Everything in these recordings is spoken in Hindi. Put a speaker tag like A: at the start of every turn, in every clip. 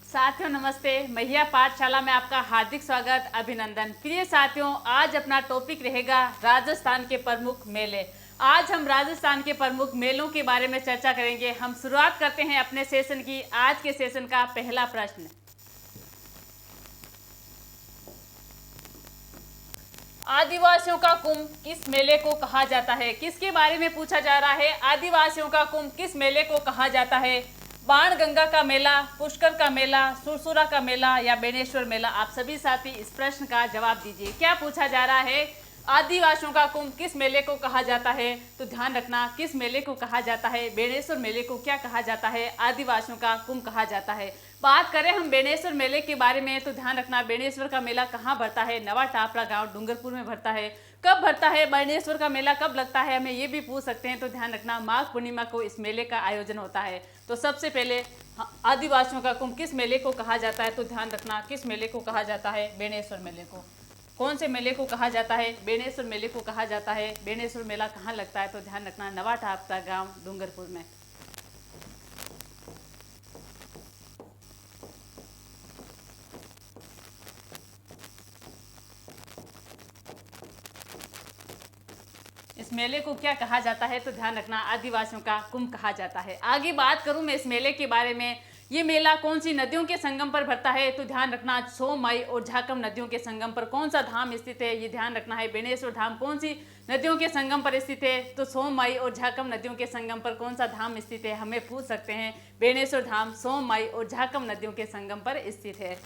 A: साथियों नमस्ते। मैया पाठशाला में आपका हार्दिक स्वागत, अभिनंदन। प्रिय साथियों, आज अपना टॉपिक रहेगा राजस्थान के प्रमुख मेले। आज हम राजस्थान के प्रमुख मेलों के बारे में चर्चा करेंगे। हम शुरुआत करते हैं अपने सेशन की। आज के सेशन का पहला प्रश्न, आदिवासियों का कुंभ किस मेले को कहा जाता है? किसके बारे में पूछा जा रहा है? आदिवासियों का कुंभ किस मेले को कहा जाता है? बाणगंगा का मेला, पुष्कर का मेला, सुरसुरा का मेला या बेणेश्वर मेला? आप सभी साथी इस प्रश्न का जवाब दीजिए। क्या पूछा जा रहा है? आदिवासियों का कुंभ किस मेले को कहा जाता है? तो ध्यान रखना, किस मेले को कहा जाता है? बेणेश्वर मेले को क्या कहा जाता है? आदिवासियों का कुंभ कहा जाता है। बात करें हम बेणेश्वर मेले के बारे में तो ध्यान रखना, बेणेश्वर का मेला कहाँ भरता है? नवा टापरा गांव डूंगरपुर में भरता है। कब भरता है बेणेश्वर का मेला? कब लगता है? हमें ये भी पूछ सकते हैं। तो ध्यान रखना, माघ पूर्णिमा को इस मेले का आयोजन होता है। तो सबसे पहले आदिवासियों का कुंभ किस मेले को कहा जाता है? तो ध्यान रखना, किस मेले को कहा जाता है? बेणेश्वर मेले को। कौन से मेले को कहा जाता है? बेणेश्वर मेले को कहा जाता है। बेणेश्वर मेला कहाँ लगता है? तो ध्यान रखना, नवा टापरा गांव डूंगरपुर में। इस मेले को क्या कहा जाता है? तो ध्यान रखना, आदिवासियों का कुंभ कहा जाता है। आगे बात करूं मैं इस मेले के बारे में, ये मेला कौन सी नदियों के संगम पर भरता है? तो ध्यान रखना, सोम माई और झाकम नदियों के संगम पर। कौन सा धाम स्थित है? ये ध्यान रखना है, बेणेश्वर धाम कौन सी नदियों के संगम पर स्थित है? तो सोम माई और झाकम नदियों के संगम पर कौन सा धाम स्थित है? हमें पूछ सकते हैं। बेणेश्वर धाम सोम माई और झाकम नदियों के संगम पर स्थित है।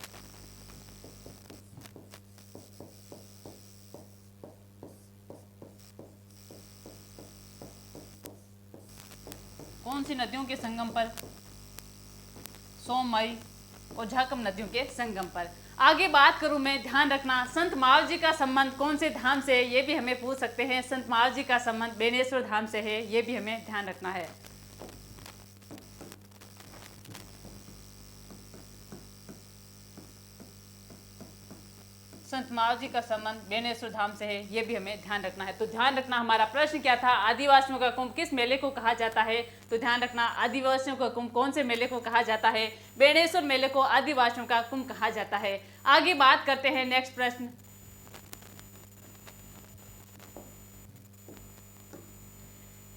A: कौन सी नदियों के संगम पर? सोम माई और झाकम नदियों के संगम पर। आगे बात करूं मैं, ध्यान रखना, संत मावल जी का संबंध कौन से धाम से है? ये भी हमें पूछ सकते हैं। संत मावल जी का संबंध बेणेश्वर धाम से है, ये भी हमें ध्यान रखना है। संत मावल जी का संबंध बेणेश्वर धाम से है, ये भी हमें ध्यान रखना है। तो ध्यान रखना, हमारा प्रश्न क्या था? आदिवासियों का कुंभ किस मेले को कहा जाता है? तो ध्यान रखना, आदिवासियों का कुंभ कौन से मेले को कहा जाता है? बेणेश्वर मेले को आदिवासियों का कुंभ कहा जाता है। आगे बात करते हैं, नेक्स्ट प्रश्न,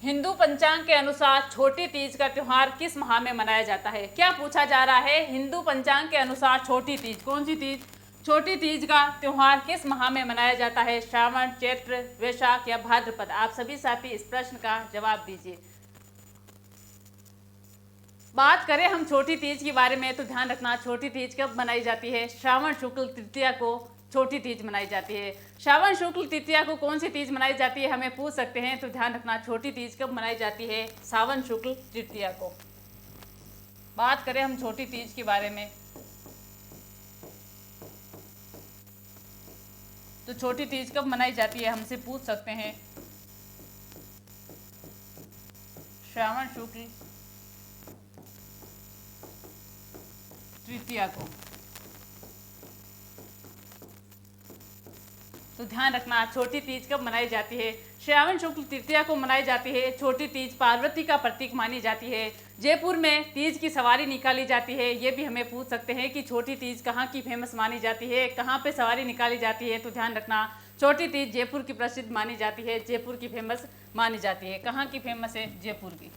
A: हिंदू पंचांग के अनुसार छोटी तीज का त्योहार किस माह में मनाया जाता है? क्या पूछा जा रहा है? हिंदू पंचांग के अनुसार छोटी तीज, कौन सी तीज? छोटी तीज का त्योहार किस माह में मनाया जाता है? श्रावण, चैत्र, वैशाख या भाद्रपद? आप सभी साथी इस प्रश्न का जवाब दीजिए। बात करें हम छोटी तीज के बारे में तो ध्यान रखना, छोटी तीज कब मनाई जाती है? श्रावण शुक्ल तृतीया को छोटी तीज मनाई जाती है। श्रावण शुक्ल तृतीया को कौन सी तीज मनाई जाती है? हमें पूछ सकते हैं। तो ध्यान रखना, छोटी तीज कब मनाई जाती है? श्रावण शुक्ल तृतीया को। बात करें हम छोटी तीज के बारे में तो छोटी तीज कब मनाई जाती है? हमसे पूछ सकते हैं। श्रावण शुक्ल तृतीया को। तो ध्यान रखना, छोटी तीज कब मनाई जाती है? श्रावण शुक्ल तृतीया को मनाई जाती है। छोटी तीज पार्वती का प्रतीक मानी जाती है। जयपुर में तीज की सवारी निकाली जाती है, ये भी हमें पूछ सकते हैं कि छोटी तीज कहाँ की फेमस मानी जाती है, कहाँ पे सवारी निकाली जाती है? तो ध्यान रखना, छोटी तीज जयपुर की प्रसिद्ध मानी जाती है, जयपुर की फेमस मानी जाती है। कहाँ की फेमस है? जयपुर की।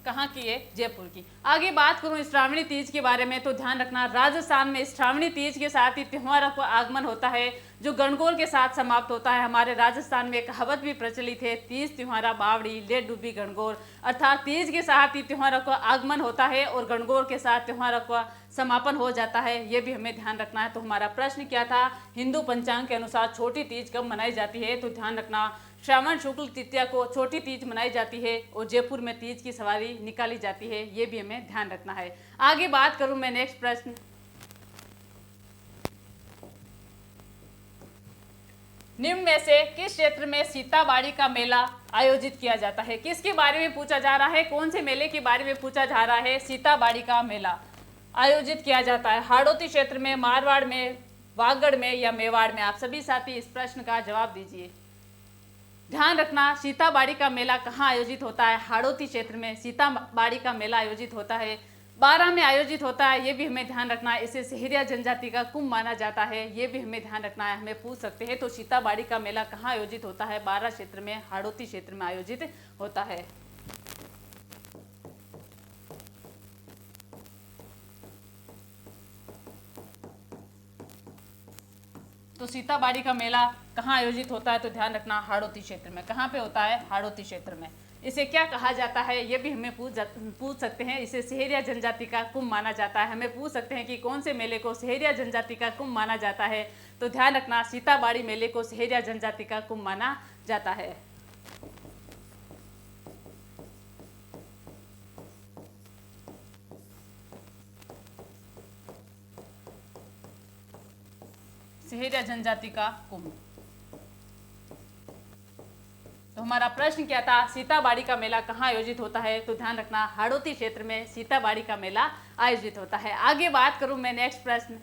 A: कहाँ की है? जयपुर की। आगे बात करूं श्रावणी तीज के बारे में तो ध्यान रखना, राजस्थान में श्रावणी तीज के साथ ही त्योहारों का आगमन होता है जो गणगौर के साथ समाप्त होता है। हमारे राजस्थान में कहावत भी प्रचलित है, तीज त्योहारा बावड़ी ले डूबी गणगौर, अर्थात तीज के साथ ही त्योहारों का आगमन होता है और गणगौर के साथ त्योहारों का समापन हो जाता है, ये भी हमें ध्यान रखना है। तो हमारा प्रश्न क्या था? हिंदू पंचांग के अनुसार छोटी तीज कब मनाई जाती है? तो ध्यान रखना, श्रावण शुक्ल तृतीया को छोटी तीज मनाई जाती है और जयपुर में तीज की सवारी निकाली जाती है, ये भी हमें ध्यान रखना है। आगे बात करूं मैं, नेक्स्ट प्रश्न, निम्न में से किस क्षेत्र में सीताबाड़ी का मेला आयोजित किया जाता है? किसके बारे में पूछा जा रहा है? कौन से मेले के बारे में पूछा जा रहा है? सीताबाड़ी का मेला आयोजित किया जाता है हाड़ौती क्षेत्र में, मारवाड़ में, वागड़ में या मेवाड़ में? आप सभी साथी इस प्रश्न का जवाब दीजिए। ध्यान रखना, सीताबाड़ी का मेला कहाँ आयोजित होता है? हाड़ौती क्षेत्र में सीताबाड़ी का मेला आयोजित होता है। 12 में आयोजित होता है, ये भी हमें ध्यान रखना है। इसे सहरिया जनजाति का कुंभ माना जाता है, ये भी हमें ध्यान रखना है। हमें पूछ सकते हैं तो सीताबाड़ी का मेला कहाँ आयोजित होता है? 12 क्षेत्र में, हाड़ौती क्षेत्र में आयोजित होता है। तो सीताबाड़ी का मेला कहाँ आयोजित होता है? तो ध्यान रखना, हाड़ौती क्षेत्र में। कहाँ पे होता है? हाड़ौती क्षेत्र में। इसे क्या कहा जाता है? ये भी हमें पूछ सकते हैं। इसे सहरिया जनजाति का कुंभ माना जाता है। हमें पूछ सकते हैं कि कौन से मेले को सहरिया जनजाति का कुंभ माना जाता है? तो ध्यान रखना, सीताबाड़ी मेले को सहरिया जनजाति का कुंभ माना जाता है। सहरिया जनजाति का कुंभ। तो हमारा प्रश्न क्या था? सीताबाड़ी का मेला कहाँ आयोजित होता है? तो ध्यान रखना, हाड़ौती क्षेत्र में सीताबाड़ी का मेला आयोजित होता है। आगे बात करूं मैं, नेक्स्ट प्रश्न,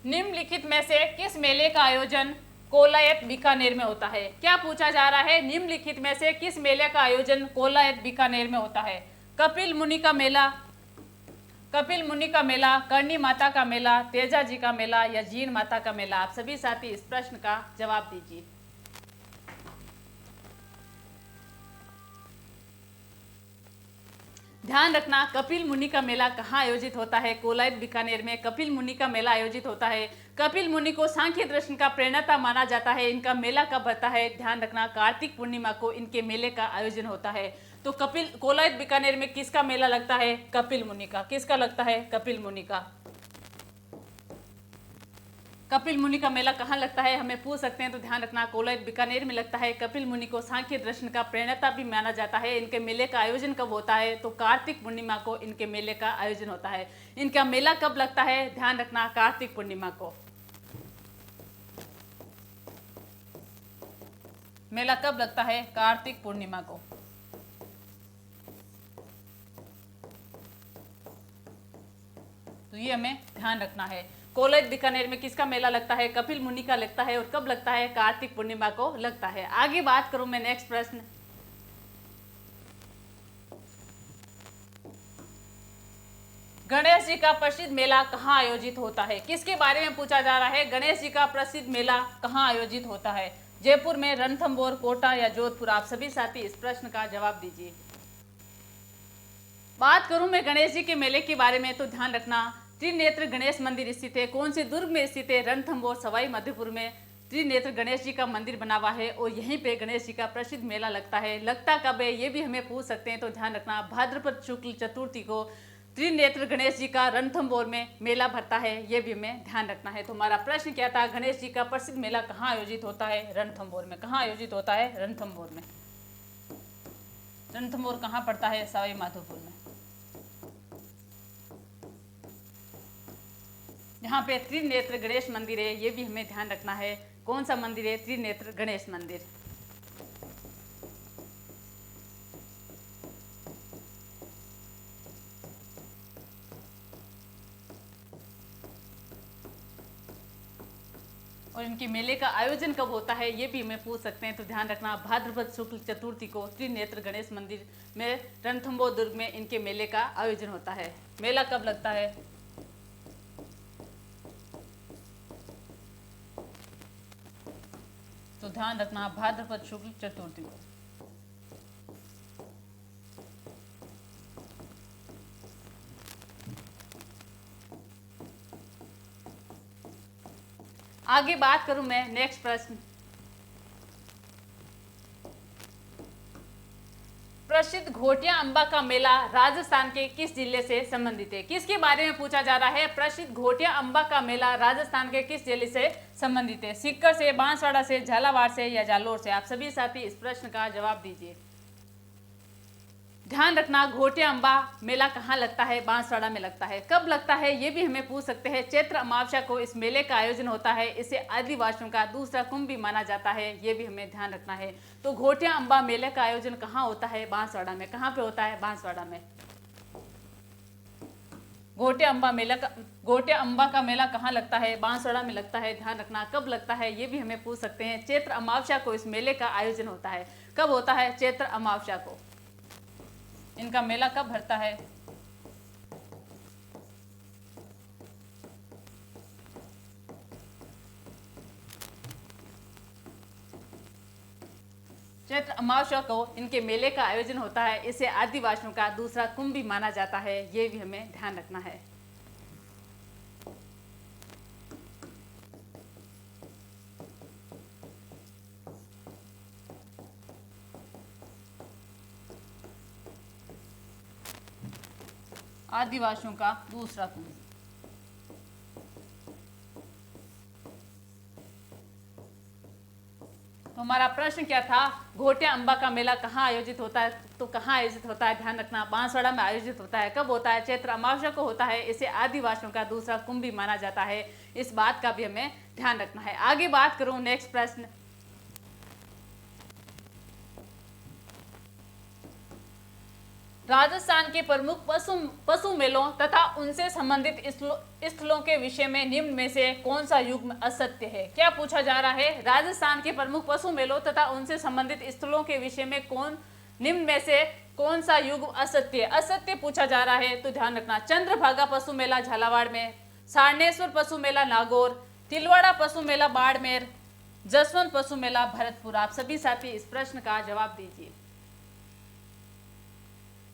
A: निम्नलिखित में से किस मेले का आयोजन कोलायत बीकानेर में होता है? क्या पूछा जा रहा है? निम्नलिखित में से किस मेले का आयोजन कोलायत बीकानेर में होता है? कपिल मुनि का मेला, कपिल मुनि का मेला, करणी माता का मेला, तेजा जी का मेला या जीण माता का मेला? आप सभी साथी इस प्रश्न का जवाब दीजिए। ध्यान रखना, कपिल मुनि का मेला कहाँ आयोजित होता है? कोलायत बीकानेर में कपिल मुनि का मेला आयोजित होता है। कपिल मुनि को सांख्य दर्शन का प्रेरणाता माना जाता है। इनका मेला कब होता है? ध्यान रखना, कार्तिक पूर्णिमा को इनके मेले का आयोजन होता है। तो कोलायत बीकानेर में किसका मेला लगता है? कपिल मुनि का। किसका लगता है? कपिल मुनि का। कपिल मुनि का मेला कहाँ लगता है? हमें पूछ सकते हैं, तो ध्यान रखना, कोलायत बीकानेर में लगता है। कपिल मुनि को सांख्य दर्शन का प्रेरणाता भी माना जाता है। इनके मेले का आयोजन कब होता है? तो कार्तिक पूर्णिमा को इनके मेले का आयोजन होता है। इनका मेला कब लगता है? ध्यान रखना, कार्तिक पूर्णिमा को। मेला कब लगता है? कार्तिक पूर्णिमा को। तो ये हमें ध्यान रखना है। कोलायत बीकानेर में किसका मेला लगता है? कपिल मुनि का लगता है। और कब लगता है? कार्तिक पूर्णिमा को लगता है। आगे बात करूं मैं, नेक्स्ट प्रश्न, गणेश जी का प्रसिद्ध मेला कहाँ आयोजित होता है? किसके बारे में पूछा जा रहा है? गणेश जी का प्रसिद्ध मेला कहाँ आयोजित होता है? जयपुर में, रणथंभौर, कोटा या जोधपुर? आप सभी साथी इस प्रश्न का जवाब दीजिए। बात करूं मैं गणेश जी के मेले के बारे में, तो ध्यान रखना, त्रिनेत्र गणेश मंदिर स्थित है। कौन से दुर्ग में स्थित है? रणथंभौर, सवाई माधोपुर में त्रिनेत्र गणेश जी का मंदिर बना हुआ है और यहीं पे गणेश जी का प्रसिद्ध मेला लगता है। लगता कब है? ये भी हमें पूछ सकते हैं। तो ध्यान रखना, भाद्रपद शुक्ल चतुर्थी को त्रिनेत्र गणेश जी का रणथंभौर में मेला भरता है। ये भी हमें ध्यान रखना है। तो हमारा प्रश्न क्या था? गणेश जी का प्रसिद्ध मेला कहाँ आयोजित होता है? रणथंभौर में। कहाँ आयोजित होता है? रणथंभौर में। रणथंभौर कहाँ पड़ता है? सवाई माधोपुर में। यहाँ पे त्रिनेत्र गणेश मंदिर है, ये भी हमें ध्यान रखना है। कौन सा मंदिर है? त्रिनेत्र गणेश मंदिर। और इनके मेले का आयोजन कब होता है? ये भी हमें पूछ सकते हैं। तो ध्यान रखना, भाद्रपद शुक्ल चतुर्थी को त्रिनेत्र गणेश मंदिर में रणथंभौर दुर्ग में इनके मेले का आयोजन होता है। मेला कब लगता है? तो ध्यान रखना, भाद्रपद शुक्ल चतुर्थी को। आगे बात करूं मैं, नेक्स्ट प्रश्न, प्रसिद्ध घोटिया अंबा का मेला राजस्थान के किस जिले से संबंधित है? किसके बारे में पूछा जा रहा है? प्रसिद्ध घोटिया अंबा का मेला राजस्थान के किस जिले से संबंधित है? सीकर से, बांसवाड़ा से, झालावाड़ से या जालोर से? आप सभी साथी इस प्रश्न का जवाब दीजिए। ध्यान रखना, घोटिया अंबा मेला कहाँ लगता है? बांसवाड़ा में लगता है। कब लगता है? ये भी हमें पूछ सकते हैं। चैत्र अमावस्या को इस मेले का आयोजन होता है। इसे आदिवासियों का दूसरा कुंभ भी माना जाता है। ये भी हमें ध्यान रखना है। तो घोटिया अंबा मेले का आयोजन कहाँ होता है? बांसवाड़ा में। कहाँ पे होता है? बांसवाड़ा में। घोटे अम्बा का मेला कहाँ लगता है? बांसवाड़ा में लगता है, ध्यान रखना। कब लगता है ये भी हमें पूछ सकते हैं। चैत्र अमावस्या को इस मेले का आयोजन होता है। कब होता है? चैत्र अमावस्या को। इनका मेला कब भरता है? चैत्र अमावस्या को इनके मेले का आयोजन होता है। इसे आदिवासियों का दूसरा कुंभ भी माना जाता है, ये भी हमें ध्यान रखना है। आदिवासियों का दूसरा कुंभ। तो हमारा प्रश्न क्या था? घोटे अम्बा का मेला कहाँ आयोजित होता है? तो कहाँ आयोजित होता है? ध्यान रखना, बांसवाड़ा में आयोजित होता है। कब होता है? चैत्र अमावस्या को होता है। इसे आदिवासियों का दूसरा कुंभ भी माना जाता है। इस बात का भी हमें ध्यान रखना है। आगे बात करूं, नेक्स्ट प्रश्न। राजस्थान के प्रमुख पशु मेलों तथा उनसे संबंधित स्थलों के विषय में निम्न में से कौन सा युग्म असत्य है? क्या पूछा जा रहा है? राजस्थान के प्रमुख पशु मेलों तथा उनसे संबंधित स्थलों के विषय में निम्न में से कौन सा युग्म असत्य? असत्य पूछा जा रहा है, तो ध्यान रखना। चंद्रभागा पशु मेला झालावाड़ में, सारनेश्वर पशु मेला नागौर, तिलवाड़ा पशु मेला बाड़मेर, जसवंत पशु मेला भरतपुर। आप सभी साथी इस प्रश्न का जवाब दीजिए।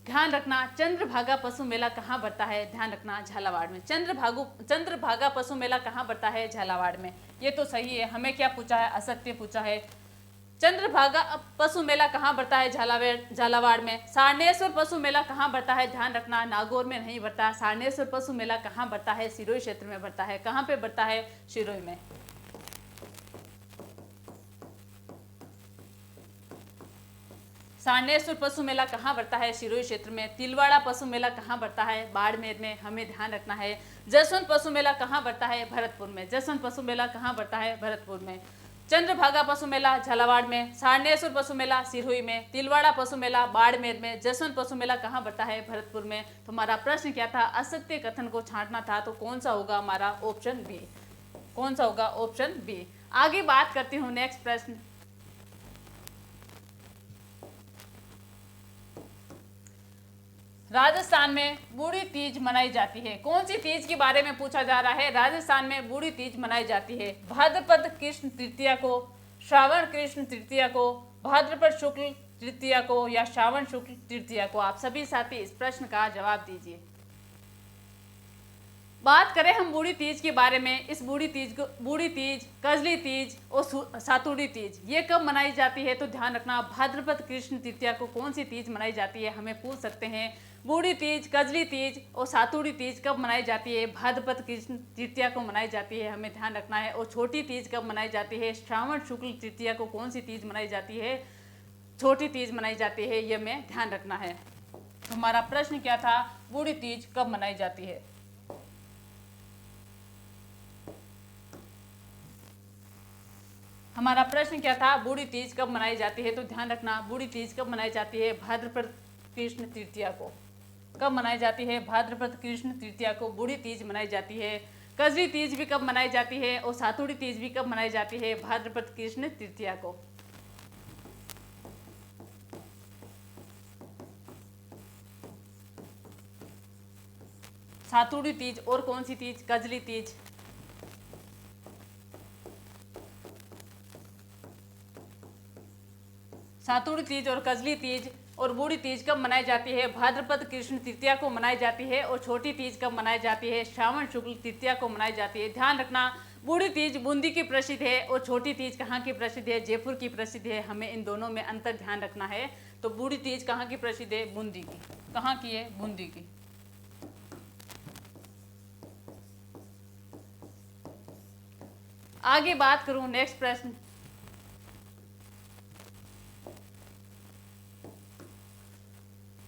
A: ध्यान रखना, चंद्रभागा पशु मेला कहाँ बढ़ता है? ध्यान रखना, झालावाड़ में। चंद्रभागा पशु मेला कहाँ बढ़ता है? झालावाड़ में। ये तो सही है। हमें क्या पूछा है? असत्य पूछा है। चंद्रभागा पशु मेला कहाँ बढ़ता है? झालावाड़ में। सारनेश्वर पशु मेला कहाँ बढ़ता है? ध्यान रखना, नागौर में नहीं बढ़ता। सारनेश्वर पशु मेला कहाँ बढ़ता है? सिरोही क्षेत्र में बढ़ता है। कहाँ पे बढ़ता है? सिरोही में। सारनेश्वर पशु मेला कहाँ बढ़ता है? सिरोही क्षेत्र में। तिलवाड़ा पशु मेला कहाँ बढ़ता है? बाड़मेर में। हमें ध्यान रखना है। जसवंत पशु मेला कहाँ बढ़ता है? भरतपुर में। जसवंत पशु मेला कहाँ बढ़ता है? भरतपुर में। चंद्रभागा पशु मेला झालावाड़ में, सारनेश्वर पशु मेला सिरोही में, तिलवाड़ा पशु मेला बाड़मेर में, जसवंत पशु मेला कहाँ बढ़ता है? भरतपुर में। तो हमारा प्रश्न क्या था? असत्य कथन को छांटना था, तो कौन सा होगा हमारा? Option B. कौन सा होगा? Option B. आगे बात करती हूँ, नेक्स्ट प्रश्न। राजस्थान में बूढ़ी तीज मनाई जाती है। कौन सी तीज के बारे में पूछा जा रहा है? राजस्थान में बूढ़ी तीज मनाई जाती है। भाद्रपद कृष्ण तृतीया को, श्रावण कृष्ण तृतीया को, भाद्रपद शुक्ल तृतीया को, या श्रावण शुक्ल तृतीया को? आप सभी साथी इस प्रश्न का जवाब दीजिए। बात करें हम बूढ़ी तीज के बारे में, इस बूढ़ी तीज, कजली तीज और सातुड़ी तीज, ये कब मनाई जाती है? तो ध्यान रखना, भाद्रपद कृष्ण तृतीया को कौन सी तीज मनाई जाती है? हमें पूछ सकते हैं। बूढ़ी तीज, कजली तीज और सातुड़ी तीज कब मनाई जाती है? भाद्रपद कृष्ण तृतीया को मनाई जाती है, हमें ध्यान रखना है। और छोटी तीज कब मनाई जाती है? श्रावण शुक्ल तृतीया को कौन सी तीज मनाई जाती है? छोटी तीज मनाई जाती है, ये हमें ध्यान रखना है। तो हमारा प्रश्न क्या था? बूढ़ी तीज कब मनाई जाती है? हमारा प्रश्न क्या था? बूढ़ी तीज कब मनाई जाती है? तो ध्यान रखना, बूढ़ी तीज कब मनाई जाती है? भाद्रपद कृष्ण तृतीया को। कब मनाई जाती है? भाद्रपद कृष्ण तृतीया को बूढ़ी तीज मनाई जाती है। कजरी तीज भी कब मनाई जाती है? और सातुड़ी तीज भी कब मनाई जाती है? भाद्रपद कृष्ण तृतीया को। सातुड़ी तीज और कौन सी तीज? कजली तीज। सातुड़ी तीज और कजली तीज और बूढ़ी तीज कब मनाई जाती है? भाद्रपद कृष्ण तृतीया को मनाई जाती है। और छोटी तीज कब मनाई जाती है? श्रावण शुक्ल तृतीया को मनाई जाती है। ध्यान रखना, बूढ़ी तीज बूंदी की प्रसिद्ध है और छोटी तीज कहाँ की प्रसिद्ध है? जयपुर की प्रसिद्ध है। हमें इन दोनों में अंतर ध्यान रखना है। तो बूढ़ी तीज कहाँ की प्रसिद्ध है? बूंदी की। कहाँ की है? बूंदी की। आगे बात करूं, नेक्स्ट प्रश्न।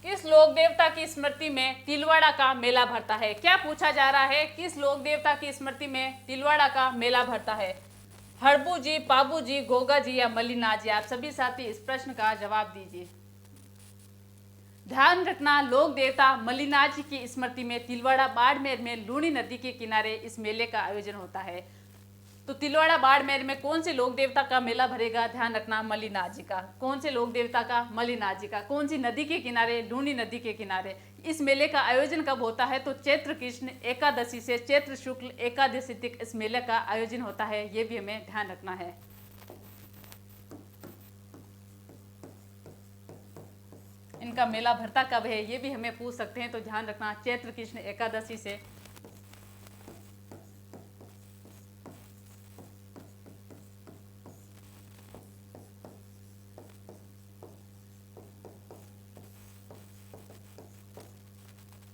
A: किस लोक देवता की स्मृति में तिलवाड़ा का मेला भरता है? क्या पूछा जा रहा है? किस लोक देवता की स्मृति में तिलवाड़ा का मेला भरता है? हड़बू जी, पाबू जी, गोगा जी या मल्लीनाथ जी? आप सभी साथी इस प्रश्न का जवाब दीजिए। ध्यान रखना, लोक देवता मल्लिनाथ जी की स्मृति में तिलवाड़ा बाड़मेर में लूनी नदी के किनारे इस मेले का आयोजन होता है। तो तिलवाड़ा बाड़मेर में कौन से लोक देवता का मेला भरेगा? ध्यान रखना, मल्लिनाथ जी का। कौन से लोक देवता का? मल्लिनाथ जी का। कौन सी नदी के किनारे? लूनी नदी के किनारे। इस मेले का आयोजन कब होता है? तो चैत्र कृष्ण एकादशी से चैत्र शुक्ल एकादशी तक इस मेले का आयोजन होता है, ये भी हमें ध्यान रखना है। इनका मेला भरता कब है, ये भी हमें पूछ सकते हैं, तो ध्यान रखना चैत्र कृष्ण एकादशी से।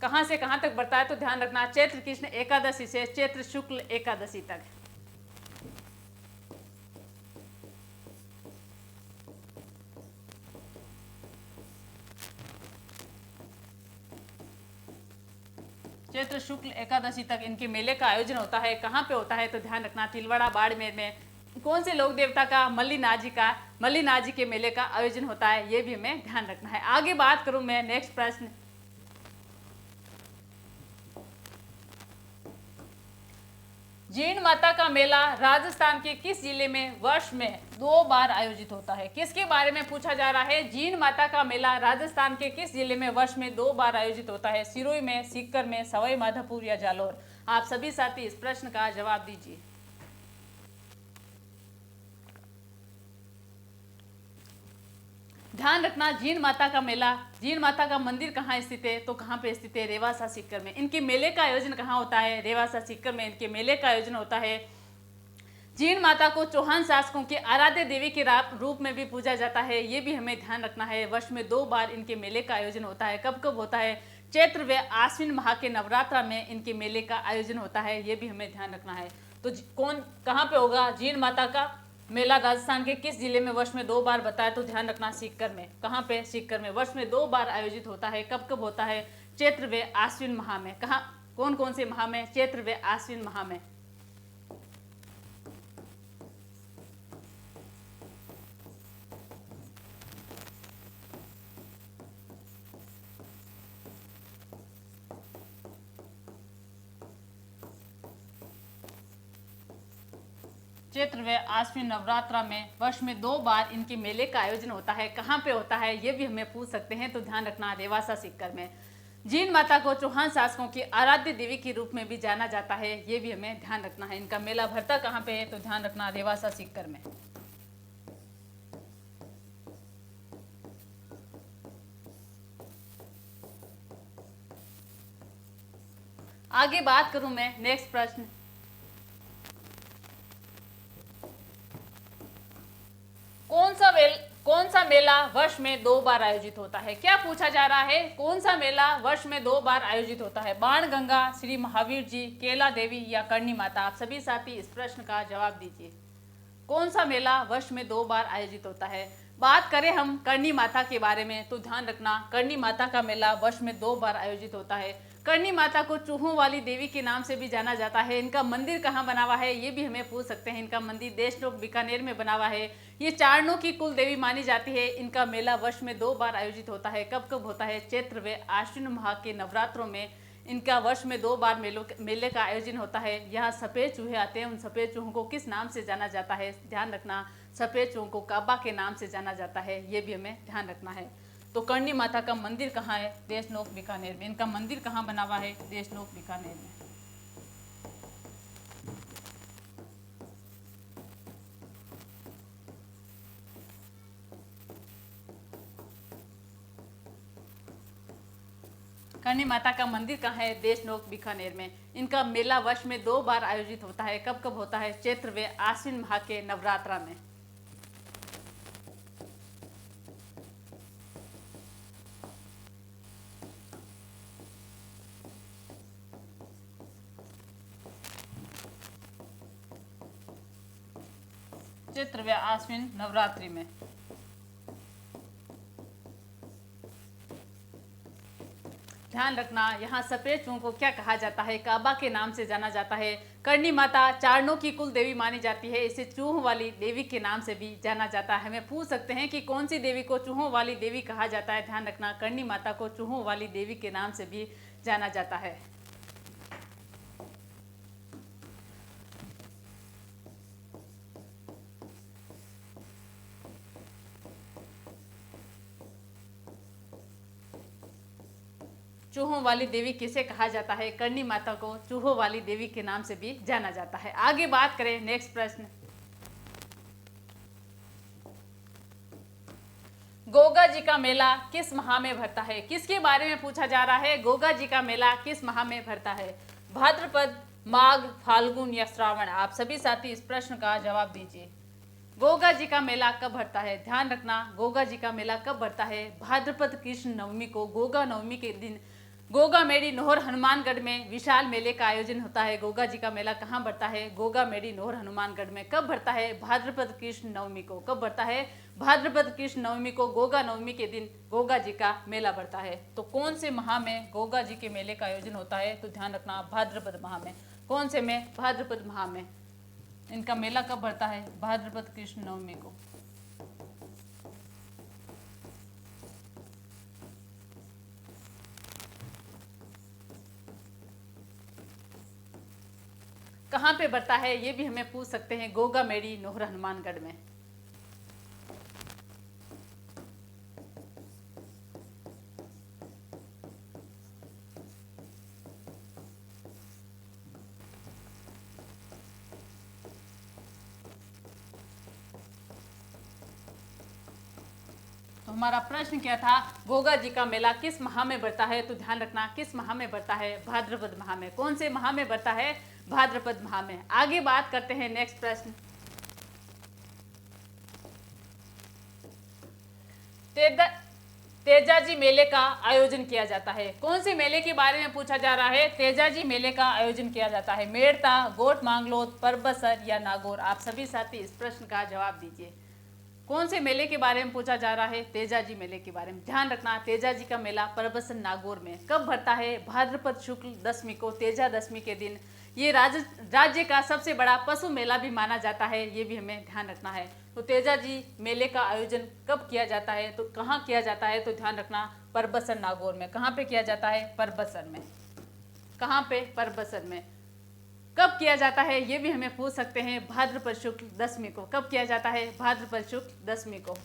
A: कहां से कहां तक बढ़ता है? तो ध्यान रखना चैत्र कृष्ण एकादशी से चैत्र शुक्ल एकादशी तक। चैत्र शुक्ल एकादशी तक इनके मेले का आयोजन होता है। कहाँ पे होता है? तो ध्यान रखना तिलवाड़ा बाड़मेर में। कौन से लोक देवता का? मल्लिनाथ जी का। मल्लिनाथ जी के मेले का आयोजन होता है, ये भी हमें ध्यान रखना है। आगे बात करूं मैं, नेक्स्ट प्रश्न, जीण माता का मेला राजस्थान के किस जिले में वर्ष में 2 बार आयोजित होता है? किसके बारे में पूछा जा रहा है? जीण माता का मेला राजस्थान के किस जिले में वर्ष में 2 बार आयोजित होता है? सिरोही में, सीकर में, सवाई माधोपुर या जालोर? आप सभी साथी इस प्रश्न का जवाब दीजिए। ध्यान रखना जीण माता का मेला, जीण माता का मंदिर कहाँ स्थित है? तो कहाँ पे स्थित है? रेवासा सीकर में। इनके मेले का आयोजन कहाँ होता है? रेवासा सीकर में इनके मेले का आयोजन होता है। जीण माता को चौहान शासकों के आराध्य देवी के रूप में भी पूजा जाता है, ये भी हमें ध्यान रखना है। वर्ष में 2 बार इनके मेले का आयोजन होता है। कब कब होता है? चैत्र व आश्विन माह के नवरात्र में इनके मेले का आयोजन होता है, ये भी हमें ध्यान रखना है। तो कौन कहाँ पे होगा जीण माता का मेला? राजस्थान के किस जिले में वर्ष में 2 बार बताया? तो ध्यान रखना सीकर में। कहाँ पे? सीकर में। वर्ष में 2 बार आयोजित होता है। कब कब होता है? चैत्र व आश्विन माह में। कहाँ, कौन कौन से माह में? चैत्र व आश्विन माह में। चैत्र व आश्विन नवरात्रा में वर्ष में 2 बार इनके मेले का आयोजन होता है। कहाँ पे होता है? ये भी हमें पूछ सकते हैं, तो ध्यान रखना रेवासा सीकर में। जीण माता को चौहान शासकों की आराध्य देवी के रूप में भी जाना जाता है, ये भी हमें ध्यान रखना है। इनका मेला भरता कहाँ पे है? तो ध्यान रखना रेवासा सीकर में। आगे बात करूं मैं, नेक्स्ट प्रश्न, कौन सा मेला वर्ष में 2 बार आयोजित होता है? क्या पूछा जा रहा है? कौन सा मेला वर्ष में 2 बार आयोजित होता है? बाणगंगा, श्री महावीर जी, केला देवी या करणी माता? आप सभी साथी इस प्रश्न का जवाब दीजिए। कौन सा मेला वर्ष में 2 बार आयोजित होता है? बात करें हम करणी माता के बारे में, तो ध्यान रखना करणी माता का मेला वर्ष में 2 बार आयोजित होता है। करणी माता को चूहों वाली देवी के नाम से भी जाना जाता है। इनका मंदिर कहाँ बना हुआ है? ये भी हमें पूछ सकते हैं। इनका मंदिर देशनोक बीकानेर में बना हुआ है। ये चारणों की कुल देवी मानी जाती है। इनका मेला वर्ष में 2 बार आयोजित होता है। कब कब होता है? चैत्र व आश्विन माह के नवरात्रों में इनका वर्ष में 2 बार मेले का आयोजन होता है। यहाँ सफ़ेद चूहे आते हैं। उन सफ़ेद चूहों को किस नाम से जाना जाता है? ध्यान रखना सफ़ेद चूहों को काबा के नाम से जाना जाता है, ये भी हमें ध्यान रखना है। तो करणी माता का मंदिर कहाँ है? देशनोक बीकानेर में। इनका मंदिर कहाँ बना हुआ है? देशनोक बीकानेर में। करणी माता का मंदिर कहाँ है? देशनोक बीकानेर में। इनका मेला वर्ष में 2 बार आयोजित होता है। कब कब होता है? चैत्र व आश्विन माह के नवरात्रा में। चैत्र व आश्विन नवरात्रि में। ध्यान रखना यहाँ सफेद चूहों को क्या कहा जाता है, काबा के नाम से जाना जाता है। करणी माता चारणों की कुल देवी मानी जाती है, इसे चूहों वाली देवी के नाम से भी जाना जाता है। हमें पूछ सकते हैं कि कौन सी देवी को चूहों वाली देवी कहा जाता है। ध्यान रखना करणी माता को चूहों वाली देवी के नाम से भी जाना जाता है। चूहों वाली देवी किसे कहा जाता है? करणी माता को चूहों वाली देवी के नाम से भी जाना जाता है। आगे बात करें, नेक्स्ट प्रश्न, गोगा जी का मेला किस माह में भरता है? किसके बारे में पूछा जा रहा है? गोगा जी का मेला किस माह में भरता है? भाद्रपद, माघ, फाल्गुन या श्रावण? आप सभी साथी इस प्रश्न का जवाब दीजिए। गोगा जी का मेला कब भरता है? ध्यान रखना गोगा जी का मेला कब भरता है? भाद्रपद कृष्ण नवमी को, गोगा नवमी के दिन गोगा मेड़ी नोहर हनुमानगढ़ में विशाल मेले का आयोजन होता है। गोगा जी का मेला कहाँ भरता है? गोगा मेड़ी नोहर हनुमानगढ़ में। कब भरता है? भाद्रपद कृष्ण नवमी को। कब भरता है? भाद्रपद कृष्ण नवमी को, गोगा नवमी के दिन गोगा जी का मेला भरता है। तो कौन से माह में गोगा जी के मेले का आयोजन होता है? तो ध्यान रखना भाद्रपद माह में। कौन से में? भाद्रपद माह में इनका मेला कब भरता है? भाद्रपद कृष्ण नवमी को। कहाँ पे भरता है ये भी हमें पूछ सकते हैं। गोगा मेड़ी नोहर हनुमानगढ़ में। तो हमारा प्रश्न क्या था? गोगा जी का मेला किस माह में भरता है? तो ध्यान रखना किस माह में भरता है? भाद्रपद माह में। कौन से माह में भरता है? भाद्रपद माह में। आगे बात करते हैं, नेक्स्ट प्रश्न, तेजाजी मेले का आयोजन किया जाता है। कौन से मेले के बारे में पूछा जा रहा है? तेजाजी मेले का आयोजन किया जाता है। मेड़ता, गोट मांगलोद, परबसर या नागौर? आप सभी साथी इस प्रश्न का जवाब दीजिए। कौन से मेले के बारे में पूछा जा रहा है? तेजाजी मेले के बारे में। ध्यान रखना तेजाजी का मेला परबसन नागौर में। कब भरता है? भाद्रपद शुक्ल दशमी को, तेजा दशमी के दिन। ये राज्य का सबसे बड़ा पशु मेला भी माना जाता है, ये भी हमें ध्यान रखना है। तो तेजाजी मेले का आयोजन कब किया जाता है? तो कहाँ किया जाता है? तो ध्यान रखना परबसन नागौर में। कहाँ पे किया जाता है? परबसन में। कहाँ पे? परबसन में। कब किया जाता है ये भी हमें पूछ सकते हैं। भाद्रपद शुक्ल दशमी को। कब किया जाता है? भाद्रपद शुक्ल दशमी को।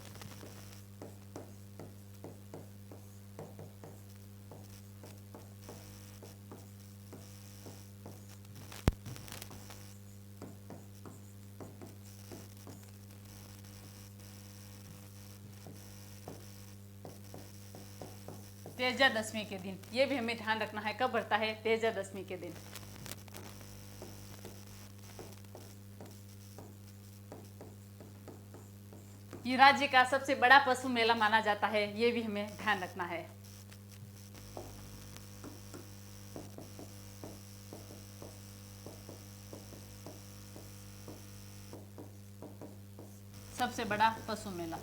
A: तेजा दशमी के दिन। ये भी हमें ध्यान रखना है कब भरता है? तेजा दशमी के दिन। ये राज्य का सबसे बड़ा पशु मेला माना जाता है, ये भी हमें ध्यान रखना है। सबसे बड़ा पशु मेला।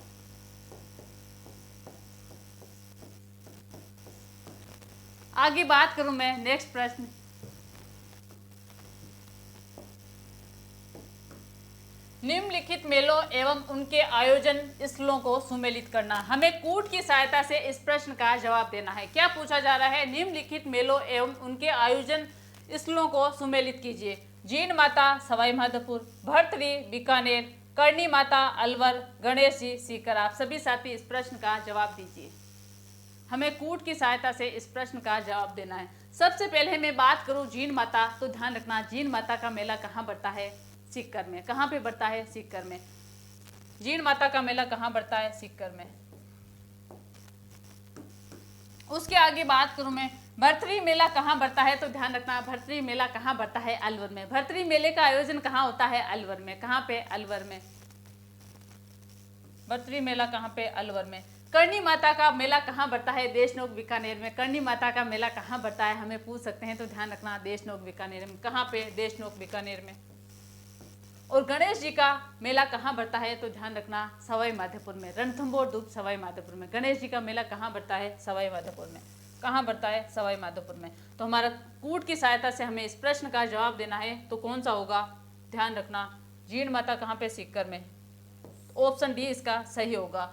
A: आगे बात करूं मैं, नेक्स्ट प्रश्न, निम्नलिखित मेलों एवं उनके आयोजन स्थलों को सुमेलित करना। हमें कूट की सहायता से इस प्रश्न का जवाब देना है। क्या पूछा जा रहा है? निम्नलिखित मेलों एवं उनके आयोजन स्थलों को सुमेलित कीजिए। जीन माता सवाई माधोपुर, भर्तरी बीकानेर, करणी माता अलवर, गणेश जी सीकर। आप सभी साथी इस प्रश्न का जवाब दीजिए। हमें कूट की सहायता से इस प्रश्न का जवाब देना है। सबसे पहले मैं बात करूं जीन माता, तो ध्यान रखना जीन माता का मेला कहाँ बढ़ता है? सीकर में। कहाँ पे बढ़ता है? सीकर में। जीन माता का मेला कहाँ बढ़ता है? सीकर में। उसके आगे बात करूं मैं, भर्तरी मेला कहाँ बढ़ता है? तो ध्यान रखना भर्तरी मेला कहाँ बढ़ता है? अलवर में। भर्तरी मेले का आयोजन कहाँ होता है? अलवर में। कहाँ पे? अलवर में। भर्तरी मेला कहाँ पे? अलवर में। करणी माता का मेला कहाँ बढ़ता है? देशनोक बीकानेर में। करणी माता का मेला कहाँ बढ़ता है? हमें पूछ सकते हैं, तो ध्यान रखना देशनोक बीकानेर में। कहाँ पे? देशनोक बीकानेर में। और गणेश जी का मेला कहाँ बढ़ता है? तो ध्यान रखना सवाई माधोपुर में। रणथंभौर दुर्ग सवाई माधोपुर में। गणेश जी का मेला कहाँ बढ़ता है? सवाई माधोपुर में। कहाँ बढ़ता है? सवाई माधोपुर में। तो हमारा कूट की सहायता से हमें इस प्रश्न का जवाब देना है, तो कौन सा होगा? ध्यान रखना, जीण माता कहाँ पे? सीकर में। ऑप्शन डी इसका सही होगा।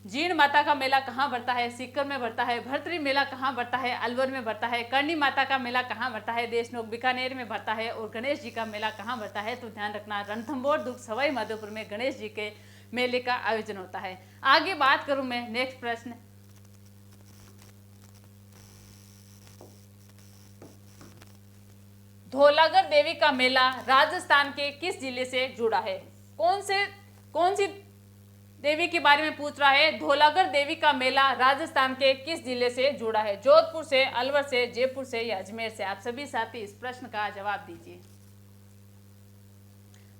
A: जीण माता का मेला कहाँ बढ़ता है? सीकर में बढ़ता है। भर्तरी मेला कहाँ बढ़ता है? अलवर में बढ़ता है। करणी माता का मेला कहाँ बढ़ता है? देशनोक बीकानेर में बढ़ता है। और गणेश जी का मेला कहाँ बढ़ता है? तो ध्यान रखना, रणथंभौर दुर्ग सवाई माधोपुर में गणेश जी के मेले का आयोजन होता है। आगे बात करूं मैं, नेक्स्ट प्रश्न, धौलागर देवी का मेला राजस्थान के किस जिले से जुड़ा है? कौन सी देवी के बारे में पूछ रहा है? धौलागर देवी का मेला राजस्थान के किस जिले से जुड़ा है? जोधपुर से, अलवर से, जयपुर से या अजमेर से? आप सभी साथी इस प्रश्न का जवाब दीजिए।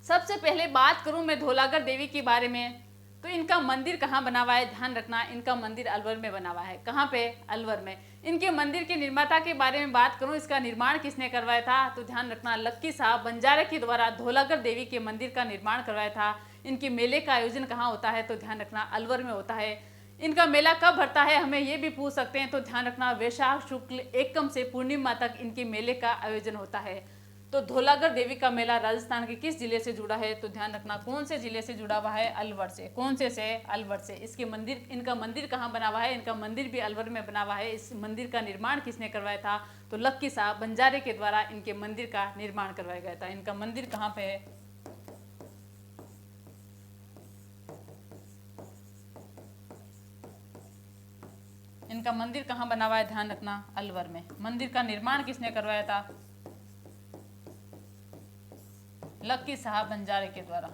A: सबसे पहले बात करूं मैं धौलागर देवी के बारे में, तो इनका मंदिर कहाँ बना हुआ है? ध्यान रखना, इनका मंदिर अलवर में बना हुआ है। कहाँ पे? अलवर में। इनके मंदिर के निर्माता के बारे में बात करूं, इसका निर्माण किसने करवाया था? तो ध्यान रखना, लक्की साहब बंजारे के द्वारा धौलागर देवी के मंदिर का निर्माण करवाया था। इनके मेले का आयोजन कहाँ होता है? तो ध्यान रखना, अलवर में होता है। इनका मेला कब भरता है, हमें ये भी पूछ सकते हैं, तो ध्यान रखना, वैशाख शुक्ल एकम से पूर्णिमा तक इनके मेले का आयोजन होता है। तो धौलागर देवी का मेला राजस्थान के किस जिले से जुड़ा है? तो ध्यान रखना, कौन से जिले से जुड़ा हुआ है? अलवर से। कौन से? अलवर से। इसके मंदिर, इनका मंदिर कहाँ बना हुआ है? इनका मंदिर भी अलवर में बना हुआ है। इस मंदिर का निर्माण किसने करवाया था? तो लक्की साहब बंजारे के द्वारा इनके मंदिर का निर्माण करवाया गया था। इनका मंदिर कहाँ पे है? इनका मंदिर कहाँ बना हुआ है? ध्यान रखना, अलवर में। मंदिर का निर्माण किसने करवाया था? लक्की साहब बंजारे के द्वारा।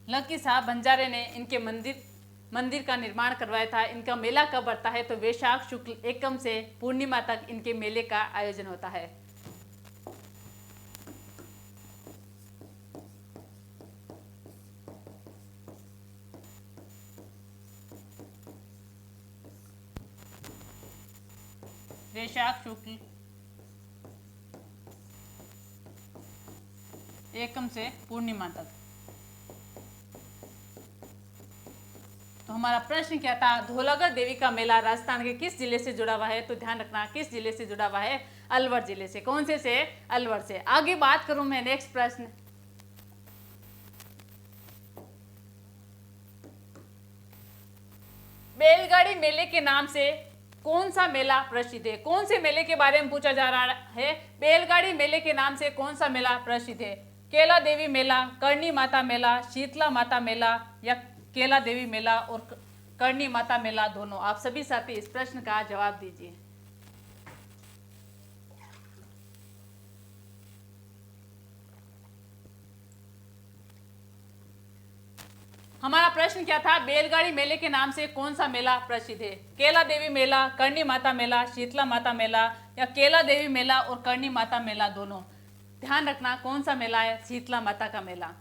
A: लक्की साहब बंजारे ने इनके मंदिर का निर्माण करवाया था। इनका मेला कब बढ़ता है? तो वैशाख शुक्ल एकम से पूर्णिमा तक इनके मेले का आयोजन होता है। वैशाख शुक्ल एकम से पूर्णिमा तक। तो हमारा प्रश्न क्या था? धौलागर देवी का मेला राजस्थान के किस जिले से जुड़ा हुआ है? तो ध्यान रखना, किस जिले से जुड़ा हुआ है? अलवर जिले से। कौन से? अलवर से। आगे बात करूं मैं, नेक्स्ट प्रश्न, बैलगाड़ी मेले के नाम से कौन सा मेला प्रसिद्ध है? कौन से मेले के बारे में पूछा जा रहा है? बैलगाड़ी मेले के नाम से कौन सा मेला प्रसिद्ध है? केला देवी मेला, करणी माता मेला, शीतला माता मेला या केला देवी मेला और करणी माता मेला दोनों? आप सभी साथी इस प्रश्न का जवाब दीजिए। हमारा प्रश्न क्या था? बैलगाड़ी मेले के नाम से कौन सा मेला प्रसिद्ध है? केला देवी मेला, करणी माता मेला, शीतला माता मेला या केला देवी मेला और करणी माता मेला दोनों? ध्यान रखना, कौन सा मेला है? शीतला माता का मेला।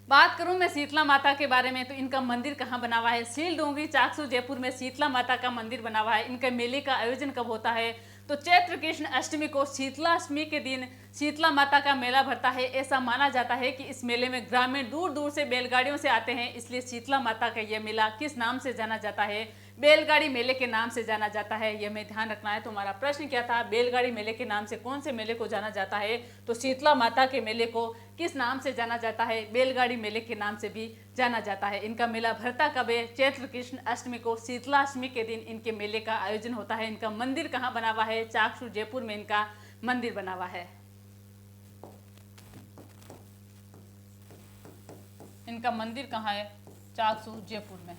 A: बात करूं मैं शीतला माता के बारे में, तो इनका मंदिर कहाँ बना हुआ है? सील डोंगरी चाकसू जयपुर में शीतला माता का मंदिर बना हुआ है। इनके मेले का आयोजन कब होता है? तो चैत्र कृष्ण अष्टमी को, शीतला अष्टमी के दिन शीतला माता का मेला भरता है। ऐसा माना जाता है कि इस मेले में ग्रामीण दूर दूर से बैलगाड़ियों से आते हैं, इसलिए शीतला माता का यह मेला किस नाम से जाना जाता है? बैलगाड़ी मेले के नाम से जाना जाता है। यह हमें ध्यान रखना है। तो हमारा प्रश्न क्या था? बैलगाड़ी मेले के नाम से कौन से मेले को जाना जाता है? तो शीतला माता के मेले को किस नाम से जाना जाता है? बैलगाड़ी मेले के नाम से भी जाना जाता है। इनका मेला भरता कब है? चैत्र कृष्ण अष्टमी को, शीतला अष्टमी के दिन इनके मेले का आयोजन होता है। इनका मंदिर कहाँ बना हुआ है? चाकसू जयपुर में इनका मंदिर बना हुआ है। इनका मंदिर कहाँ है? चाकसू जयपुर में।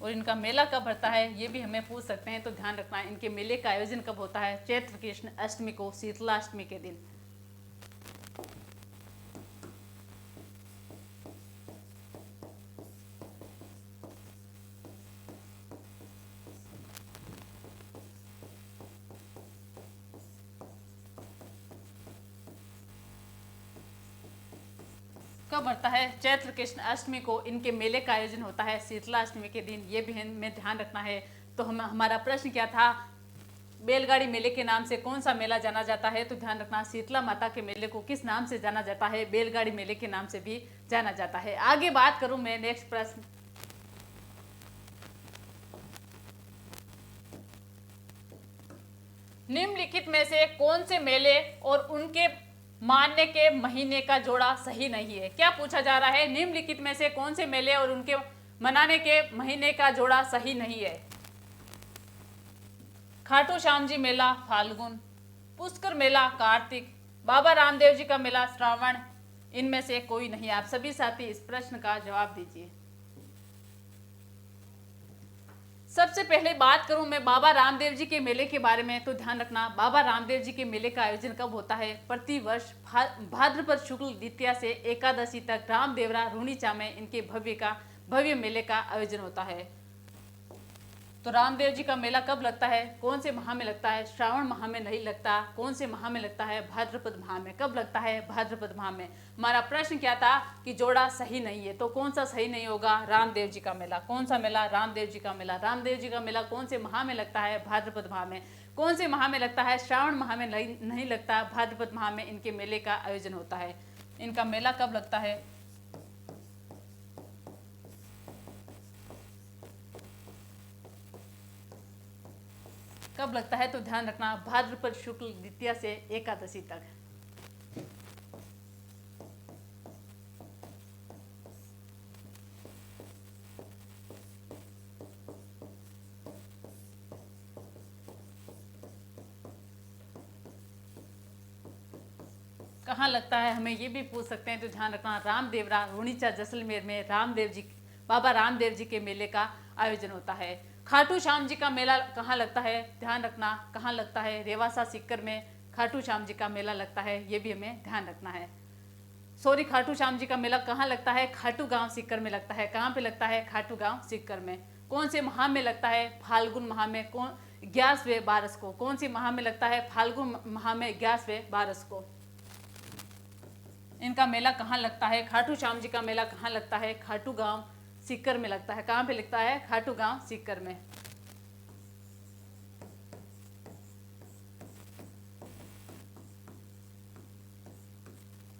A: और इनका मेला कब भरता है, ये भी हमें पूछ सकते हैं। तो ध्यान रखना, इनके मेले का आयोजन कब होता है? चैत्र कृष्ण अष्टमी को, शीतला अष्टमी के दिन। कब बढ़ता है? चैत्र कृष्ण अष्टमी को इनके मेले का आयोजन होता है, शीतला अष्टमी के दिन। ये भी हमें ध्यान रखना है। तो हमारा प्रश्न क्या था? बैलगाड़ी मेले के नाम से कौन सा मेला जाना जाता है? तो ध्यान रखना, शीतला माता के मेले को किस नाम से जाना जाता है? बैलगाड़ी मेले के नाम से भी जाना जाता है। आगे बात करूं मैं, नेक्स्ट प्रश्न, निम्नलिखित में से कौन से मेले और उनके मानने के महीने का जोड़ा सही नहीं है? क्या पूछा जा रहा है? निम्नलिखित में से कौन से मेले और उनके मनाने के महीने का जोड़ा सही नहीं है? खाटू श्याम जी मेला फाल्गुन, पुष्कर मेला कार्तिक, बाबा रामदेव जी का मेला श्रावण, इनमें से कोई नहीं। आप सभी साथी इस प्रश्न का जवाब दीजिए। सबसे पहले बात करूं मैं बाबा रामदेव जी के मेले के बारे में, तो ध्यान रखना, बाबा रामदेव जी के मेले का आयोजन कब होता है? प्रतिवर्ष भाद्रपद शुक्ल द्वितीया से एकादशी तक रामदेवरा रूणीचा में इनके भव्य मेले का आयोजन होता है। तो रामदेव जी का मेला कब लगता है? कौन से माह में लगता है? श्रावण माह में नहीं लगता। कौन से माह में लगता है? भाद्रपद माह में। कब लगता है? भाद्रपद माह में। हमारा प्रश्न क्या था कि जोड़ा सही नहीं है, तो कौन सा सही नहीं होगा? रामदेव जी का मेला। कौन सा मेला? रामदेव जी का मेला। रामदेव जी का मेला कौन से माह में लगता है? भाद्रपद माह में। कौन से माह में लगता है? श्रावण माह में नहीं लगता, भाद्रपद माह में इनके मेले का आयोजन होता है। इनका मेला कब लगता है? कब लगता है? तो ध्यान रखना, भाद्रपद शुक्ल द्वितीया से एकादशी तक। कहाँ लगता है, हमें ये भी पूछ सकते हैं। तो ध्यान रखना, रामदेवरा रूणीचा जैसलमेर में बाबा रामदेव जी के मेले का आयोजन होता है। खाटू श्याम जी का मेला कहाँ लगता है? ध्यान रखना, कहाँ लगता है? रेवासा सीकर में खाटू श्याम जी का मेला लगता है। ये भी हमें ध्यान रखना है। सॉरी, खाटू श्याम जी का मेला कहाँ लगता है? खाटू गांव सीकर में लगता है। कहाँ पे लगता है? खाटू गांव सीकर में। कौन से माह में लगता है? फाल्गुन माह में। 11वें 12 को। कौन सी माह में लगता है? फाल्गुन माह में 11वें 12 को। इनका मेला कहाँ लगता है? खाटू श्याम जी का मेला कहाँ लगता है? खाटू गांव सीकर में लगता है। कहाँ पे लगता है? खाटू गांव सीकर में।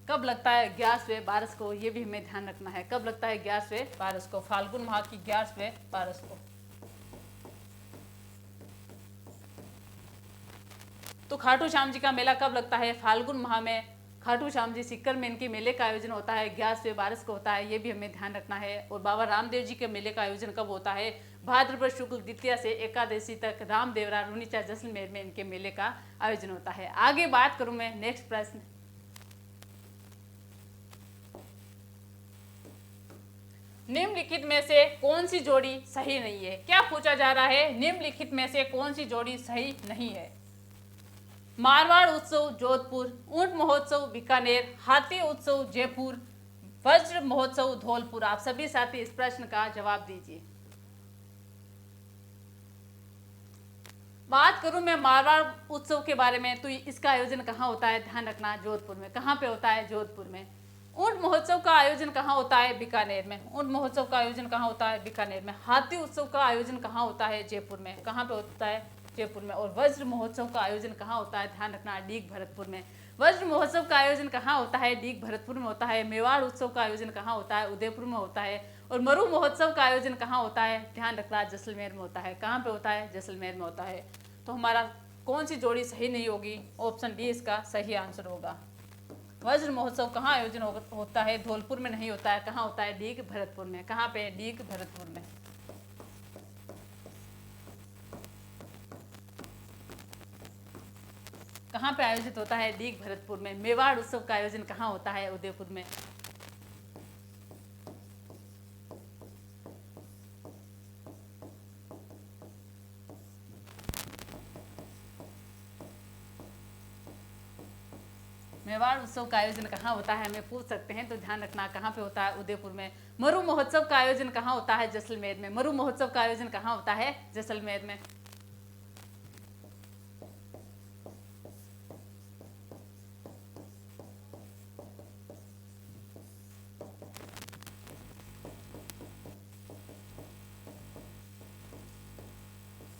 A: कब लगता है? 11वें 12 को। ये भी हमें ध्यान रखना है। कब लगता है? 11वें 12 को, फाल्गुन माह की 11वें 12 को। तो खाटू श्याम जी का मेला कब लगता है? फाल्गुन माह में खाटू श्याम जी सीकर में इनके मेले का आयोजन होता है। 11वें 12 को होता है। ये भी हमें ध्यान रखना है। और बाबा रामदेव जी के मेले का आयोजन कब होता है? भाद्रपद शुक्ल द्वितीया से एकादशी तक रामदेवरा रूणीचा जैसलमेर में इनके मेले का आयोजन होता है। आगे बात करूं मैं, नेक्स्ट प्रश्न, निम्नलिखित में से कौन सी जोड़ी सही नहीं है? क्या पूछा जा रहा है? निम्नलिखित में से कौन सी जोड़ी सही नहीं है? मारवाड़ उत्सव जोधपुर, ऊंट महोत्सव बीकानेर, हाथी उत्सव जयपुर, वज्र महोत्सव धौलपुर। आप सभी साथी इस प्रश्न का जवाब दीजिए। बात करूं मैं मारवाड़ उत्सव के बारे में, तो इसका आयोजन कहाँ होता है? ध्यान रखना, जोधपुर में। कहाँ पे होता है? जोधपुर में। ऊंट महोत्सव का आयोजन कहाँ होता है? बीकानेर में। ऊंट महोत्सव का आयोजन कहाँ होता है? बीकानेर में। हाथी उत्सव का आयोजन कहाँ होता है? जयपुर में। कहाँ पे होता है? जयपुर में। और वज्र महोत्सव का आयोजन कहाँ होता है? ध्यान रखना, डीग भरतपुर में। वज्र महोत्सव का आयोजन कहाँ होता है? डीग भरतपुर में होता है। मेवाड़ उत्सव का आयोजन कहाँ होता है? उदयपुर में होता है। और मरु महोत्सव का आयोजन कहाँ होता है? ध्यान रखना, जैसलमेर में होता है। कहाँ पे होता है? जैसलमेर में होता है। तो हमारा कौन सी जोड़ी सही नहीं होगी? ऑप्शन डी इसका सही आंसर होगा। वज्र महोत्सव कहाँ आयोजन होता है? धौलपुर में नहीं होता है। कहाँ होता है? डीग भरतपुर में। कहाँ पे? डीग भरतपुर में। कहाँ पे आयोजित होता है? डीग भरतपुर में। मेवाड़ उत्सव का आयोजन कहाँ होता है? उदयपुर में। मेवाड़ उत्सव का आयोजन कहाँ होता है? हमें पूछ सकते हैं, तो ध्यान रखना, कहाँ पे होता है? उदयपुर में। मरु महोत्सव का आयोजन कहाँ होता है? जैसलमेर में। मरु महोत्सव का आयोजन कहाँ होता है? जैसलमेर में।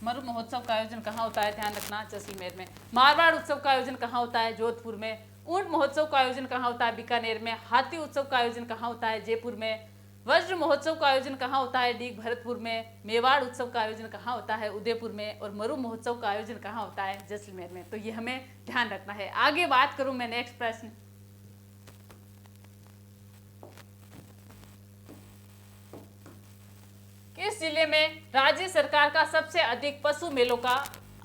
A: मरु महोत्सव का आयोजन कहाँ होता है, ध्यान रखना जैसलमेर में। मारवाड़ उत्सव का आयोजन कहाँ होता है, जोधपुर में। ऊंट महोत्सव का आयोजन कहाँ होता है, बीकानेर में। हाथी उत्सव का आयोजन कहाँ होता है, जयपुर में। वज्र महोत्सव का आयोजन कहाँ होता है, डीग भरतपुर में। मेवाड़ उत्सव का आयोजन कहाँ होता है, उदयपुर में। और मरु महोत्सव का आयोजन कहाँ होता है, जैसलमेर में। तो ये हमें ध्यान रखना है। आगे बात करूं मैं नेक्स्ट प्रश्न, किस जिले में राज्य सरकार का सबसे अधिक पशु मेलों का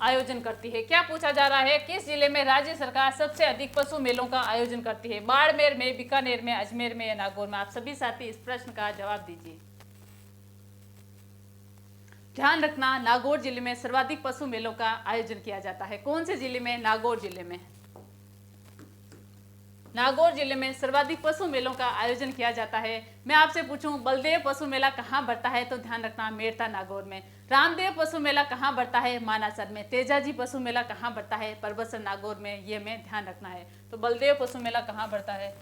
A: आयोजन करती है। क्या पूछा जा रहा है, किस जिले में राज्य सरकार सबसे अधिक पशु मेलों का आयोजन करती है। बाड़मेर में, बीकानेर में, अजमेर में या नागौर में। आप सभी साथी इस प्रश्न का जवाब दीजिए। ध्यान रखना, नागौर जिले में सर्वाधिक पशु मेलों का आयोजन किया जाता है। कौन से जिले में, नागौर जिले में। नागौर जिले में सर्वाधिक पशु मेलों का आयोजन किया जाता है। मैं आपसे पूछूं, बलदेव पशु मेला कहाँ बढ़ता है, तो ध्यान रखना मेड़ता नागौर में। रामदेव पशु मेला कहाँ बढ़ता है, मानासर में। तेजाजी पशु मेला कहाँ बढ़ता है, परबसर नागौर में। ये हमें ध्यान रखना है। तो बलदेव पशु मेला कहाँ बढ़ता है,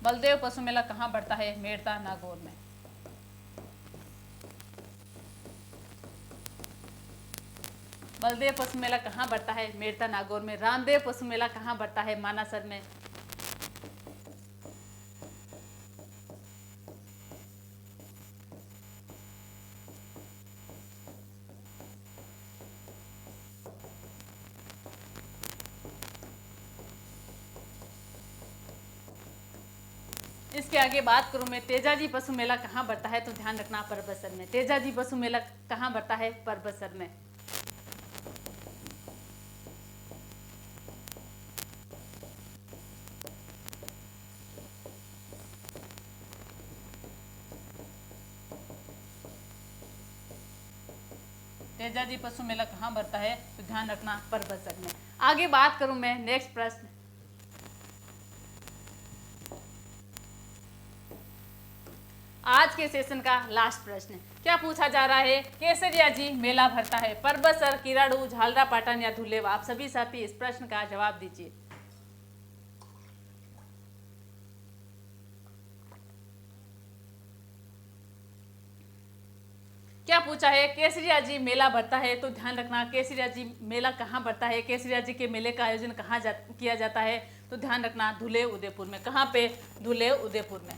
A: बलदेव पशु मेला कहाँ बढ़ता है, मेड़ता नागौर में। बलदेव पशु मेला कहाँ बढ़ता है, मेड़ता नागौर में। रामदेव पशु मेला कहाँ बढ़ता है, मानासर में। इसके आगे बात करूं मैं, तेजाजी पशु मेला कहाँ बढ़ता है, तो ध्यान रखना परबसर में। तेजाजी पशु मेला कहाँ बढ़ता है, परबसर में। तेजाजी पशु मेला कहाँ बढ़ता है, तो ध्यान रखना परबसर में। आगे बात करूं मैं नेक्स्ट प्रश्न, आज के सेशन का लास्ट प्रश्न। क्या पूछा जा रहा है, केसरिया जी मेला भरता है परबसर, किराड़ू, झालरा पाटन या धुलेव। आप सभी साथी इस प्रश्न का जवाब दीजिए। क्या पूछा है, केसरिया जी मेला भरता है, तो ध्यान रखना केसरिया जी मेला कहाँ भरता है। केसरिया जी के मेले का आयोजन कहाँ किया जाता है, तो ध्यान रखना धुलेव उदयपुर में। कहाँ पे, धुलेव उदयपुर में।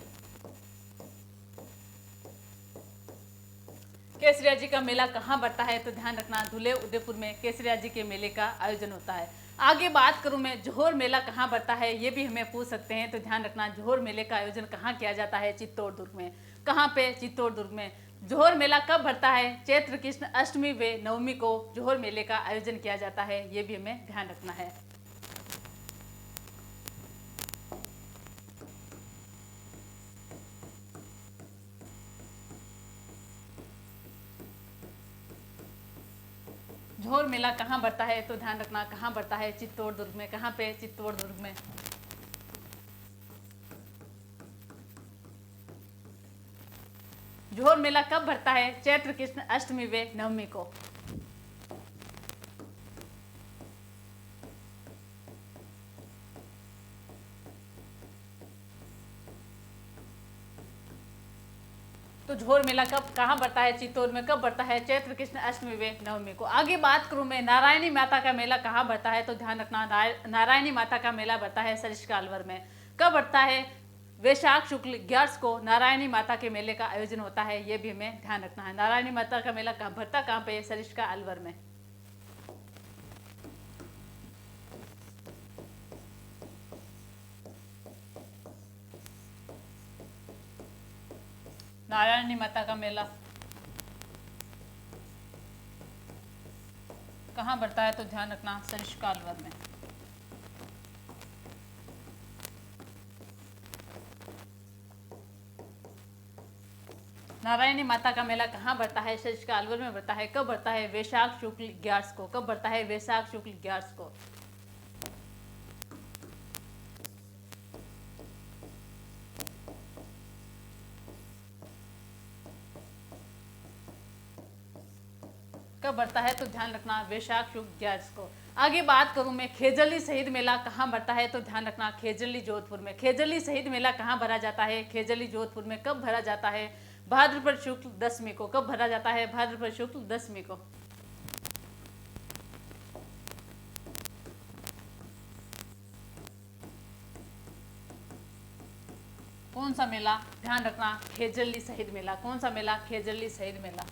A: केसरिया जी का मेला कहाँ बढ़ता है, तो ध्यान रखना धुलेव उदयपुर में केसरिया जी के मेले का आयोजन होता है। आगे बात करूं मैं, जोहर मेला कहाँ बढ़ता है, ये भी हमें पूछ सकते हैं। तो ध्यान रखना जोहर मेले का आयोजन कहाँ किया जाता है, चित्तौड़ दुर्ग में। कहाँ पे, चित्तौड़ दुर्ग में। जोहर मेला कब बढ़ता है, चैत्र कृष्ण अष्टमी व नवमी को जोहर मेले का आयोजन किया जाता है। ये भी हमें ध्यान रखना है। जोहर मेला कहाँ बढ़ता है, तो ध्यान रखना कहाँ बढ़ता है, चित्तौड़ दुर्ग में। कहाँ पे, चित्तौड़ दुर्ग में। जोहर मेला कब बढ़ता है, चैत्र कृष्ण अष्टमी व नवमी को। तो जोहर मेला कब कहाँ बढ़ता है, चित्तौड़ में। कब बढ़ता है, चैत्र कृष्ण अष्टमी व नवमी को। आगे बात करूं मैं, नारायणी माता का मेला कहाँ बढ़ता है, तो ध्यान रखना नारायणी माता का मेला बढ़ता है सरिस्का अलवर में। कब बढ़ता है, वैशाख शुक्ल 11 को नारायणी माता के मेले का आयोजन होता है। ये भी हमें ध्यान रखना है। नारायणी माता का मेला कहाँ बढ़ता, कहाँ पे, सरिस्का अलवर में। नारायणी माता का मेला कहाँ बढ़ता है, तो ध्यान रखना सरिस्का अलवर में। नारायणी माता का मेला कहाँ बढ़ता है, सरिस्का अलवर में बढ़ता है। कब बढ़ता है, वैशाख शुक्ल 11 को। कब बढ़ता है, वैशाख शुक्ल 11 को। कब बढ़ता है, तो ध्यान रखना वैशाख शुक्ल 11 को। आगे बात करूं मैं, खेजड़ली शहीद मेला कहाँ भरता है, तो ध्यान रखना खेजड़ली जोधपुर में। खेजड़ली शहीद मेला कहाँ भरा जाता है, खेजड़ली जोधपुर में। कब भरा जाता है, भाद्रपद शुक्ल दशमी को। कब भरा जाता है, भाद्रपद शुक्ल दशमी को। कौन सा मेला, ध्यान रखना खेजड़ली शहीद मेला। कौन सा मेला, खेजड़ली शहीद मेला।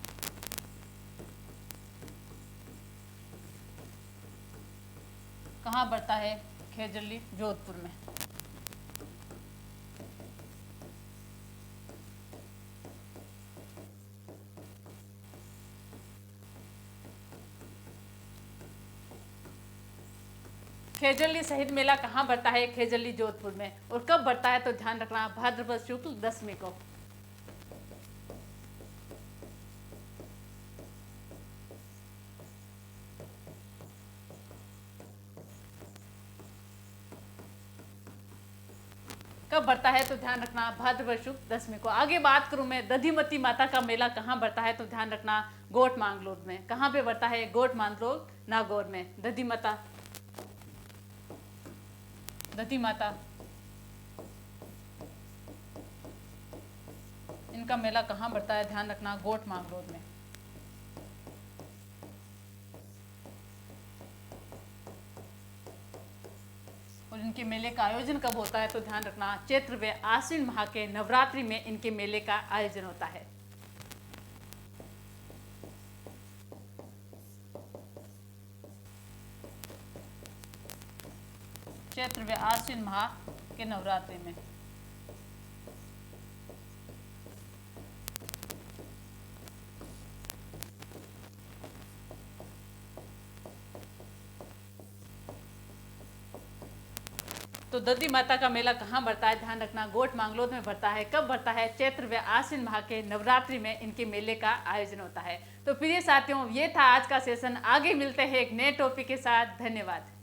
A: कहाँ बढ़ता है, खेजड़ली जोधपुर में। खेजड़ली शहीद मेला कहाँ बढ़ता है, खेजड़ली जोधपुर में। और कब बढ़ता है, तो ध्यान रखना भाद्रपद शुक्ल दशमी को। कब बढ़ता है, तो ध्यान रखना भाद्रपद शुक्ल दशमी को। आगे बात करूं मैं, दधिमती माता का मेला कहाँ बढ़ता है, तो ध्यान रखना गोट मांगलोर में। कहाँ पे बढ़ता है, गोट मांगलोर नागौर में। दधी माता, दधी माता, इनका मेला कहाँ बढ़ता है, ध्यान रखना गोट मांगलोर में। और इनके मेले का आयोजन कब होता है, तो ध्यान रखना चैत्र व आश्विन माह के नवरात्रि में इनके मेले का आयोजन होता है। चैत्र व आश्विन माह के नवरात्रि में। तो दधी माता का मेला कहाँ बढ़ता है, ध्यान रखना गोट मांगलोर में बढ़ता है। कब बढ़ता है, चैत्र व आश्विन माह के नवरात्रि में इनके मेले का आयोजन होता है। तो प्रिय साथियों, ये था आज का सेशन। आगे मिलते हैं एक नए टॉपिक के साथ। धन्यवाद।